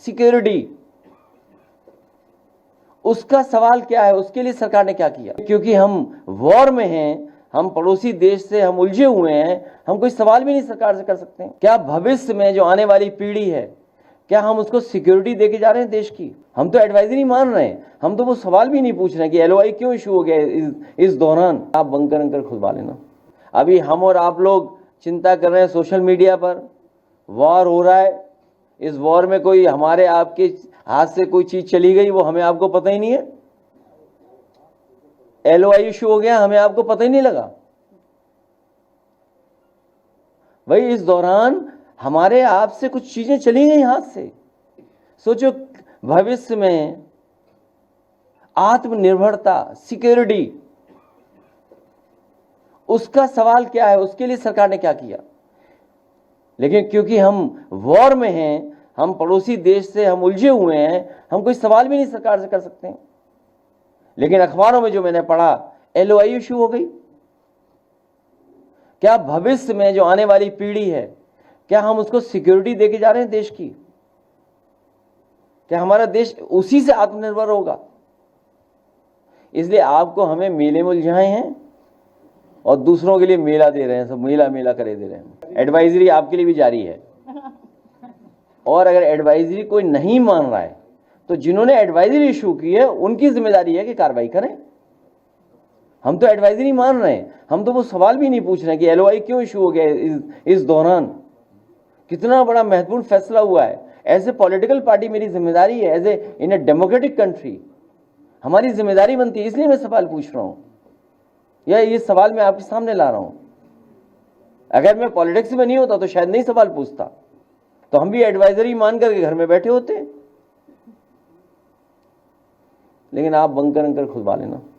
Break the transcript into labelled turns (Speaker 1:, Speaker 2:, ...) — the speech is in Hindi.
Speaker 1: सिक्योरिटी, उसका सवाल क्या है, उसके लिए सरकार ने क्या किया? क्योंकि हम वॉर में हैं, हम पड़ोसी देश से हम उलझे हुए हैं, हम कोई सवाल भी नहीं सरकार से कर सकते हैं। क्या भविष्य में जो आने वाली पीढ़ी है, क्या हम उसको सिक्योरिटी देके जा रहे हैं देश की? हम तो एडवाइजरी मान रहे हैं, हम तो वो सवाल भी नहीं पूछ रहे हैं कि एलओआई क्यों इशू हो गया इस दौरान। आप बंकर अंकर खुदवा लेना। अभी हम और आप लोग चिंता कर रहे हैं सोशल मीडिया पर, वॉर हो रहा है, इस वॉर में कोई हमारे आपके हाथ से कोई चीज चली गई, वो हमें आपको पता ही नहीं है। एलओआई इशू हो गया, हमें आपको पता ही नहीं लगा। भाई इस दौरान हमारे आपसे कुछ चीजें चली गई हाथ से। सोचो भविष्य में आत्मनिर्भरता, सिक्योरिटी, उसका सवाल क्या है, उसके लिए सरकार ने क्या किया? लेकिन क्योंकि हम वॉर में हैं, हम पड़ोसी देश से हम उलझे हुए हैं, हम कोई सवाल भी नहीं सरकार से कर सकते हैं। लेकिन अखबारों में जो मैंने पढ़ा, एलओआई इशू हो गई। क्या भविष्य में जो आने वाली पीढ़ी है, क्या हम उसको सिक्योरिटी देके जा रहे हैं देश की? क्या हमारा देश उसी से आत्मनिर्भर होगा? इसलिए आपको हमें मेले में उलझाए हैं और दूसरों के लिए मेला दे रहे हैं, सब मेला मेला करे दे रहे हैं। एडवाइजरी आपके लिए भी जारी है, और अगर एडवाइजरी कोई नहीं मान रहा है तो जिन्होंने एडवाइजरी इशू की है उनकी जिम्मेदारी है कि कार्रवाई करें। हम तो एडवाइजरी मान रहे हैं, हम तो वो सवाल भी नहीं पूछ रहे हैं कि एलओआई क्यों इशू हो गया इस दौरान। कितना बड़ा महत्वपूर्ण फैसला हुआ है। एज ए पॉलिटिकल पार्टी मेरी जिम्मेदारी है, as a in a democratic country हमारी जिम्मेदारी बनती है, इसलिए मैं सवाल पूछ रहा हूं, या ये सवाल मैं आपके सामने ला रहा हूं। अगर मैं पॉलिटिक्स में नहीं होता तो शायद नहीं सवाल पूछता, तो हम भी एडवाइजरी मान करके घर में बैठे होते। लेकिन आप बंकर अंकर खुदवा लेना।